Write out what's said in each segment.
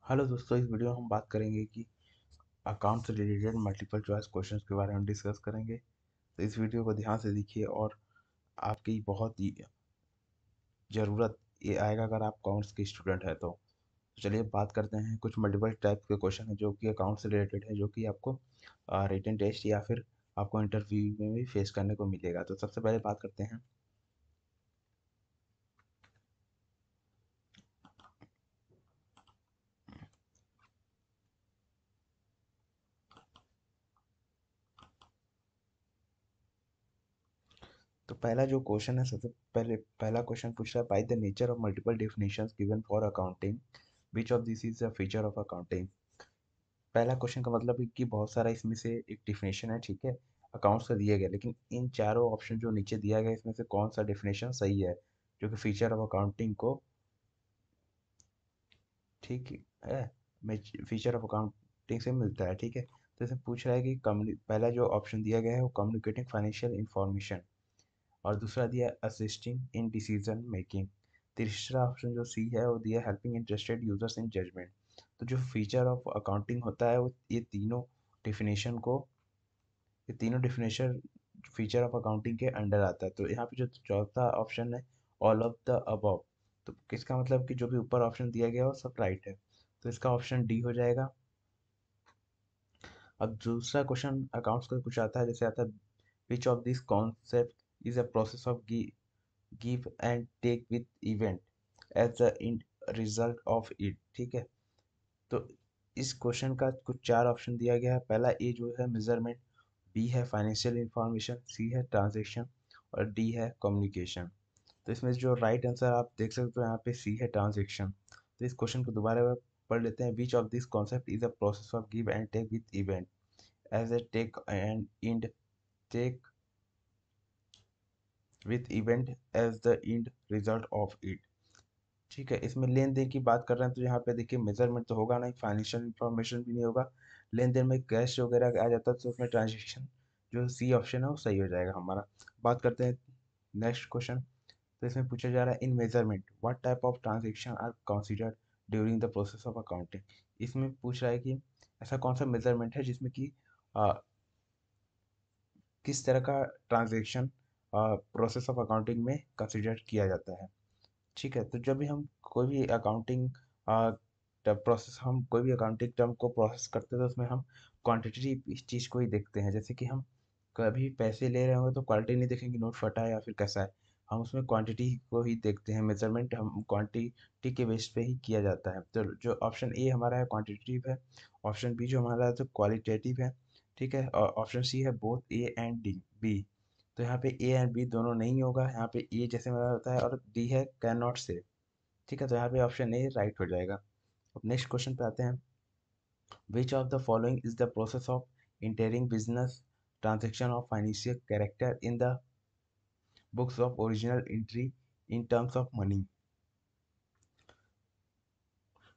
Hello दोस्तों, इस video में हम बात करेंगे कि अकाउंट से रिलेटेड मल्टीपल चॉइस क्वेश्चंस के बारे में डिस्कस करेंगे। तो इस वीडियो को ध्यान से देखिए और आपकी बहुत ही ज़रूरत ये आएगा अगर आप अकाउंट्स के स्टूडेंट हैं तो। चलिए बात करते हैं। कुछ मल्टीपल टाइप के क्वेश्चन हैं जो कि अकाउंट से रिलेटेड है, जो कि आपको रिटन टेस्ट या फिर आपको इंटरव्यू में भी फेस करने को मिलेगा। तो सबसे पहले बात करते हैं। तो पहला जो क्वेश्चन है, सबसे पहले पहला क्वेश्चन पूछ रहा है, by the nature of multiple definitions given for accounting which of this is a feature of accounting. पहला क्वेश्चन का मतलब है कि बहुत सारा इसमें से एक डिफिनेशन है, ठीक है, अकाउंट्स का दिया गया, लेकिन इन चारों ऑप्शन जो नीचे दिया गया इसमें से कौन सा डिफिनेशन सही है जो कि फीचर ऑफ अकाउंटिंग को, ठीक है, फीचर ऑफ अकाउंटिंग से मिलता है, ठीक है। तो इसमें पूछ रहा है कि पहला जो ऑप्शन दिया गया है वो कम्युनिकेटिंग फाइनेंशियल इंफॉर्मेशन, और दूसरा दिया है असिस्टिंग इन डिसीजन मेकिंग। तीसरा ऑप्शन जो सी है वो दिया है helping interested users in judgement. तो जो फीचर ऑफ अकाउंटिंग होता है वो डिफिनेशन को ये तीनों डिफिनेशन फीचर ऑफ अकाउंटिंग के अंडर आता है। तो यहाँ पे जो चौथा ऑप्शन है ऑल ऑफ द अबव, तो किसका मतलब कि जो भी ऊपर ऑप्शन दिया गया है वो सब राइट है। तो इसका ऑप्शन डी हो जाएगा। अब दूसरा क्वेश्चन अकाउंट्स का कुछ आता है, जैसे आता है which of this concept is a process of give and take with event as the result of it, ठीक है। तो इस क्वेश्चन का कुछ चार ऑप्शन दिया गया है। पहला ए जो है मेजरमेंट, बी है फाइनेंशियल इंफॉर्मेशन, सी है ट्रांजैक्शन और डी है कम्युनिकेशन। तो इसमें जो राइट आंसर आप देख सकते हो यहाँ पे सी है ट्रांजैक्शन। तो इस क्वेश्चन को दोबारा पढ़ लेते हैं। Which of this concept is a process of give and take with event as a take and end take with event as the end result of it, ठीक है। इसमें लेन देन की बात कर रहे हैं तो यहाँ पे देखिए मेजरमेंट तो होगा नहीं, फाइनेंशियल इंफॉर्मेशन भी नहीं होगा, लेन देन में कैश वगैरह आ जाता है, तो उसमें ट्रांजेक्शन जो सी ऑप्शन है वो सही हो जाएगा हमारा। बात करते हैं नेक्स्ट क्वेश्चन। तो इसमें पूछा जा रहा है in measurement what type of transaction are considered during the process of accounting. इसमें पूछ रहा है कि ऐसा कौन सा मेजरमेंट है जिसमें कि किस तरह का ट्रांजेक्शन प्रोसेस ऑफ अकाउंटिंग में कंसिडर किया जाता है, ठीक है। तो जब भी हम कोई भी अकाउंटिंग प्रोसेस, हम कोई भी अकाउंटिंग टर्म को प्रोसेस करते हैं तो उसमें हम क्वांटिटी इस चीज़ को ही देखते हैं। जैसे कि हम कभी पैसे ले रहे होंगे तो क्वालिटी नहीं देखेंगे नोट फटा है या फिर कैसा है, हम उसमें क्वांटिटी को ही देखते हैं। मेजरमेंट हम क्वांटिटी के बेस पे ही किया जाता है। तो जो ऑप्शन ए हमारा है क्वांटिटेटिव है, ऑप्शन बी जो हमारा है तो क्वालिटेटिव है, ठीक है, और ऑप्शन सी है both A and D B. तो यहाँ पे ए एंड बी दोनों नहीं होगा, यहाँ पे ए जैसे मेरा होता है और डी है कैन नॉट से, ठीक है। तो यहाँ पे ऑप्शन ए राइट हो जाएगा। अब नेक्स्ट क्वेश्चन पे आते हैं। Which of the following is the process of entering business transaction of financial character in the books of original entry in terms of money.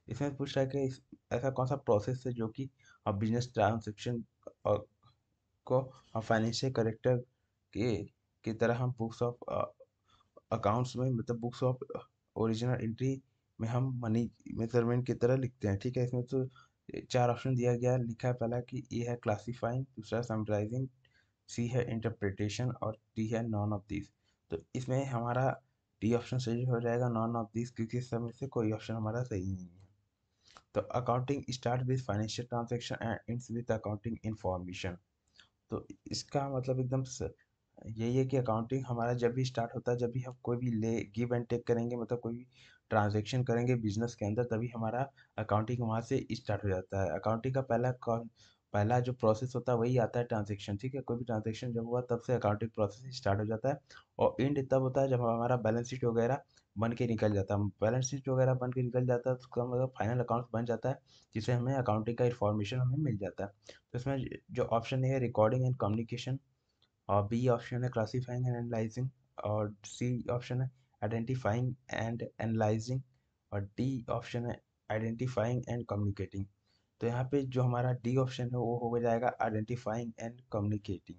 इसमें पूछ रहा है कि ऐसा कौन सा प्रोसेस है जो कि बिजनेस ट्रांजेक्शन को फाइनेंशियल कैरेक्टर के की तरह हम बुक्स ऑफ अकाउंट्स में, मतलब बुक्स ऑफ ओरिजिनल एंट्री में हम मनी मेजरमेंट की तरह लिखते हैं, ठीक है। इसमें तो चार ऑप्शन दिया गया है। लिखा है पहला कि ए है क्लासिफाइंग, दूसरा समराइजिंग, सी है इंटरप्रिटेशन और डी है नॉन ऑफ दिस। तो इसमें हमारा डी ऑप्शन सही हो जाएगा, नॉन ऑफ दिस, क्योंकि इस समय से कोई ऑप्शन हमारा सही नहीं है। तो accounting start with financial transaction and ends with accounting information. तो इसका मतलब यही है कि अकाउंटिंग हमारा जब भी स्टार्ट होता है, जब भी हम कोई भी ले गिव एंड टेक करेंगे, मतलब कोई भी ट्रांजैक्शन करेंगे बिजनेस के अंदर, तभी हमारा अकाउंटिंग वहाँ से स्टार्ट हो जाता है। अकाउंटिंग का पहला जो प्रोसेस होता है वही आता है ट्रांजैक्शन, ठीक है। कोई भी ट्रांजैक्शन जब हुआ तब से अकाउंटिंग प्रोसेस स्टार्ट हो जाता है। और एंड तब होता है जब हमारा बैलेंस शीट वगैरह बन के निकल जाता है। बैलेंस शीट वगैरह बन के निकल जाता है तो उसका मतलब फाइनल अकाउंट बन जाता है, जिससे हमें अकाउंटिंग का इन्फॉर्मेशन हमें मिल जाता है। तो इसमें जो ऑप्शन है रिकॉर्डिंग एंड कम्युनिकेशन, और बी ऑप्शन है क्लासीफाइंग एंड एनालाइजिंग, और सी ऑप्शन है आइडेंटिफाइंग एंड एनालाइजिंग, और डी ऑप्शन है आइडेंटिफाइंग एंड कम्युनिकेटिंग। तो यहाँ पे जो हमारा डी ऑप्शन है वो हो जाएगा identifying and communicating.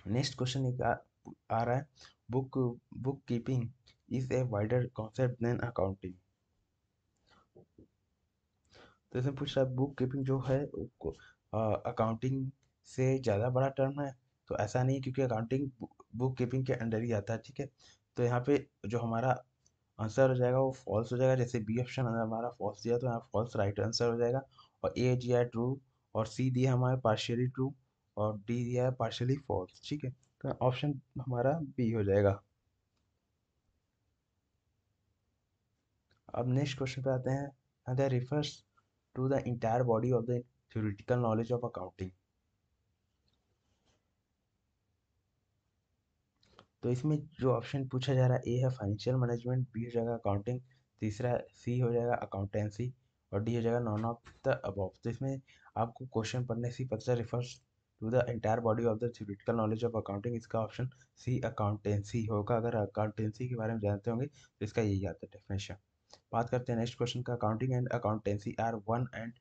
Next question आ रहा है book bookkeeping is a wider concept than accounting. तो इसमें पूछ रहा है बुक कीपिंग जो है अकाउंटिंग से ज़्यादा बड़ा टर्म है। तो ऐसा नहीं, क्योंकि अकाउंटिंग बुक कीपिंग के अंडर ही आता है, ठीक है। तो यहाँ पे जो हमारा आंसर हो जाएगा वो फॉल्स हो जाएगा। जैसे बी ऑप्शन हमारा फॉल्स दिया तो यहाँ फॉल्स राइट आंसर हो जाएगा। और ए दिया है ट्रू, और सी दिया हमारा पार्शियली ट्रू, और डी दिया है पार्शियली फॉल्स, ठीक है। तो ऑप्शन हमारा बी हो जाएगा। अब नेक्स्ट क्वेश्चन पे आते हैं। That refers to the entire body of the theoretical knowledge of accounting. तो इसमें जो ऑप्शन पूछा जा रहा है, ए है फाइनेंशियल मैनेजमेंट, बी हो जाएगा अकाउंटिंग, तीसरा सी हो जाएगा अकाउंटेंसी, और डी हो जाएगा नॉन ऑफ द अबव। तो इसमें आपको क्वेश्चन पढ़ने से ही पता चल refers to the entire body of the theoretical knowledge of accounting, इसका ऑप्शन सी अकाउंटेंसी होगा। अगर अकाउंटेंसी के बारे में जानते होंगे तो इसका यही आता है डेफिनेशन। बात करते हैं नेक्स्ट क्वेश्चन का। Accounting and accountancy are one and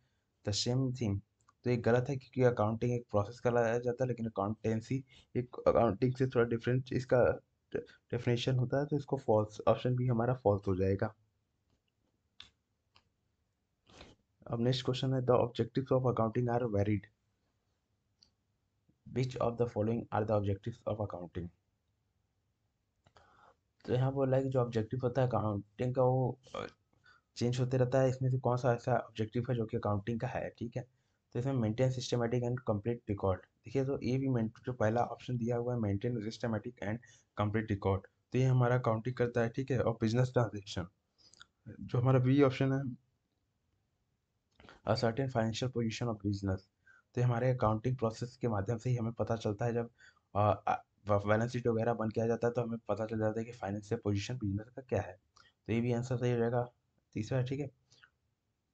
the same thing. तो ये गलत है, क्योंकि अकाउंटिंग एक प्रोसेस का लाया जाता है, लेकिन अकाउंटेंसी एक अकाउंटिंग से थोड़ा डिफरेंट इसका डेफिनेशन होता है। तो इसको फॉल्स, ऑप्शन बी हमारा फॉल्स हो जाएगा। अब नेक्स्ट क्वेश्चन है the objectives of accounting are varied, which of the following are the objectives of accounting. तो यहाँ बोला है कि जो ऑब्जेक्टिव होता है अकाउंटिंग का वो चेंज होते रहता है। इसमें से कौन सा ऐसा ऑब्जेक्टिव है जो कि अकाउंटिंग का है, ठीक है। तो इसमें maintain systematic and complete record. देखिए, तो ये भी जो पहला ऑप्शन दिया हुआ है maintain systematic and complete record, तो ये हमारा अकाउंटिंग करता है, ठीक है। और बिजनेस ट्रांजेक्शन जो हमारा बी ऑप्शन है certain financial position of business, तो ये हमारे अकाउंटिंग प्रोसेस के माध्यम से ही हमें पता चलता है। जब बैलेंस शीट वगैरह बन के आ जाता है तो हमें पता चल जाता है कि फाइनेंशियल पोजीशन बिजनेस का क्या है। तो ये भी आंसर सही रहेगा, तीसरा, ठीक है।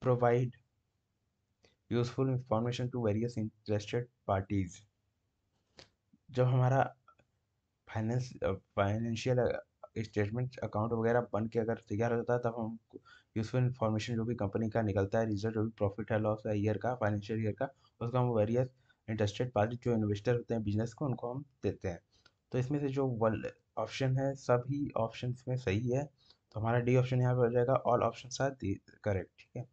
Provide useful information to various interested parties, जब हमारा फाइनेंशियल स्टेटमेंट अकाउंट वगैरह बन के अगर तैयार हो जाता है, तब हम यूजफुल इंफॉर्मेशन जो भी कंपनी का निकलता है रिजल्ट, जो भी प्रॉफिट है लॉस है ईयर का, फाइनेंशियल ईयर का, उसको हम वेरियस इंटरेस्टेड पार्टी जो इन्वेस्टर होते हैं बिजनेस को, उनको हम देते हैं। तो इसमें से जो ऑप्शन है सभी ऑप्शन में सही है। तो हमारा डी ऑप्शन यहाँ पे हो जाएगा, ऑल ऑप्शन आर करेक्ट, ठीक है।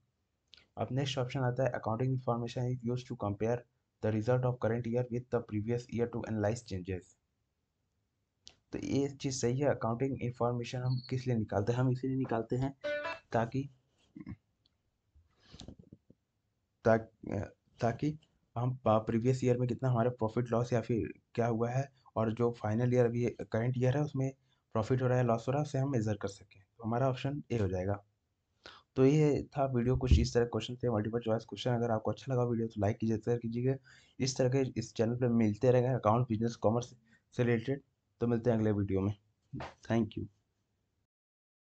अब नेक्स्ट ऑप्शन आता है accounting information is used to compare the result of current year with the previous year to analyse changes. तो ये चीज़ सही है। अकाउंटिंग इंफॉर्मेशन हम किस लिए निकालते हैं? हम इसीलिए निकालते हैं ताकि ताकि ताकि हम प्रीवियस ईयर में कितना हमारे प्रॉफिट लॉस या फिर क्या हुआ है, और जो फाइनल ईयर अभी करंट ईयर है उसमें प्रॉफिट हो रहा है लॉस हो रहा है, उसे हम मेजर कर सकें। तो हमारा ऑप्शन ए हो जाएगा। तो ये था वीडियो, कुछ इस तरह क्वेश्चन थे, मल्टीपल चॉइस क्वेश्चन। अगर आपको अच्छा लगा वीडियो तो लाइक कीजिए, शेयर कीजिएगा। इस तरह के इस चैनल पे मिलते रहेंगे अकाउंट बिजनेस कॉमर्स से रिलेटेड। तो मिलते हैं अगले वीडियो में। Thank you.